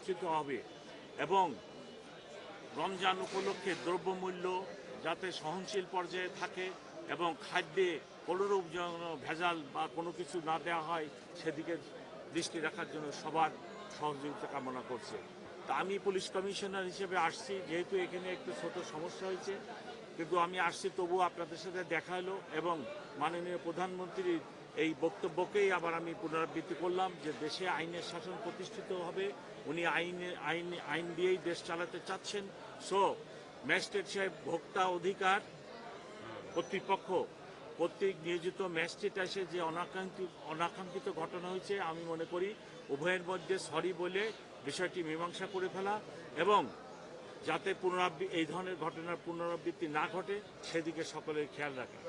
প্রতিষ্ঠিত হবে এবং রমজান উপলক্ষে দ্রব্যমূল্য যাতে সহনশীল পর্যায়ে থাকে এবং খাদ্যে কোনোরূপ যেন ভেজাল বা কোনো কিছু না দেওয়া হয় সেদিকে দৃষ্টি রাখার জন্য সবার সহযোগিতা কামনা করছে। তা আমি পুলিশ কমিশনার হিসেবে আসছি, যেহেতু এখানে একটু ছোট সমস্যা হয়েছে, কিন্তু আমি আসছি তবুও আপনাদের সাথে দেখা হলো এবং মাননীয় প্রধানমন্ত্রীর এই বক্তব্যকেই আবার আমি পুনরাবৃত্তি করলাম যে দেশে আইনের শাসন প্রতিষ্ঠিত হবে। উনি আইন দিয়েই দেশ চালাতে চাচ্ছেন। সো ম্যাজিস্ট্রেট সাহেব, ভোক্তা অধিকার কর্তৃপক্ষ কর্তৃক নিয়োজিত ম্যাজিস্ট্রেট এসে যে অনাকাঙ্ক্ষিত ঘটনা হয়েছে, আমি মনে করি উভয়ের মধ্যে সরি বলে বিষয়টি মীমাংসা করে ফেলা এবং যাতে এই ধরনের ঘটনার পুনরাবৃত্তি না ঘটে সেদিকে সকলের খেয়াল রাখা।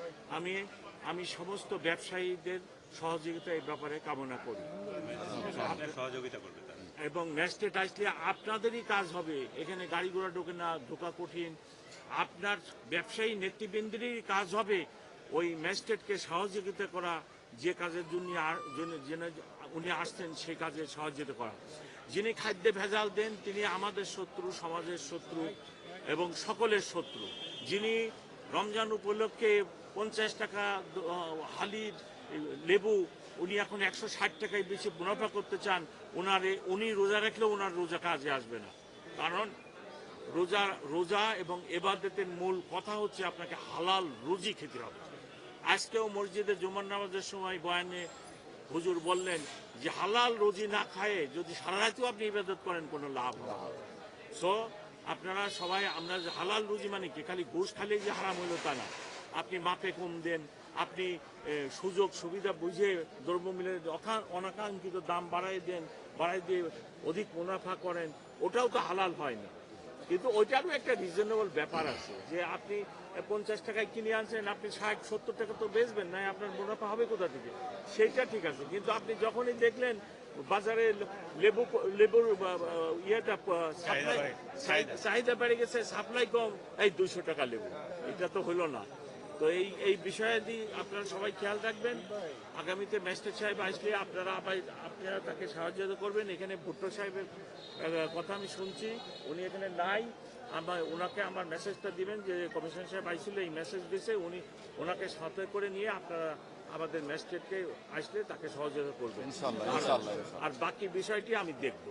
আমি সমস্ত ব্যবসায়ীদের সহযোগিতা এই ব্যাপারে কামনা করি এবং ম্যাজিস্ট্রেট আসলে আপনাদেরই কাজ হবে, এখানে গাড়ি ঘোড়া ঢোকা কঠিন। আপনার ব্যবসায়ী নেতৃবৃন্দেরই কাজ হবে ওই ম্যাজিস্ট্রেটকে সহযোগিতা করা, যে কাজের জন্য উনি আসছেন সেই কাজে সহযোগিতা করা। যিনি খাদ্যে ভেজাল দেন তিনি আমাদের শত্রু, সমাজের শত্রু এবং সকলের শত্রু। যিনি রমজান উপলক্ষে 50 টাকা হালির লেবু উনি এখন 160 টাকায় বেশি মুনাফা করতে চান, উনি রোজা রাখলেও ওনার রোজা কাজে আসবে না। কারণ রোজা এবং ইবাদতের মূল কথা হচ্ছে আপনাকে হালাল রুজি খেতে হবে। আজকেও মসজিদে জুমার নামাজের সময় বয়ানে হুজুর বললেন যে হালাল রুজি না খায়ে যদি সারা রাতেও আপনি ইবাদত করেন কোনো লাভ হবে না। সো আপনারা সবাই, আমরা হালাল রুজি মানে কি খালি ঘুষ খালি যে হারাম হইল তা না। আপনি মাপে কম দেন, আপনি সুযোগ সুবিধা বুঝে দ্রব্যমূল্যের অনাকাঙ্ক্ষিত দাম বাড়াই দিয়ে অধিক মুনাফা করেন, ওটাও তো হালাল হয় না। কিন্তু ওইটারও একটা রিজনেবল ব্যাপার আছে যে আপনি 50 টাকায় কিনে আনছেন, আপনি 60-70 টাকা তো বেচবেন না, আপনার মুনাফা হবে কোথা থেকে, সেইটা ঠিক আছে। কিন্তু আপনি যখনই দেখলেন বাজারে লেবুর ইয়েটা চাহিদা বেড়ে গেছে, সাপ্লাই কম, এই 200 টাকা লেবু, এটা তো হলো না। তো এই বিষয়াদি আপনারা সবাই খেয়াল রাখবেন। আগামীতে ম্যাজিস্ট্রেট সাহেব আসলে আপনারা তাকে সাহায্য করবেন। এখানে ভুট্টো সাহেবের কথা আমি শুনছি, উনি এখানে নাই, ওনাকে আমার মেসেজটা দিবেন যে কমিশনার সাহেব আইছিল, এই মেসেজ দিয়েছে, ওনাকে সাথে করে নিয়ে আপনারা আমাদের ম্যাজিস্ট্রেটকে আসলে তাকে সহযোগিতা করবেন। আর বাকি বিষয়টি আমি দেখব।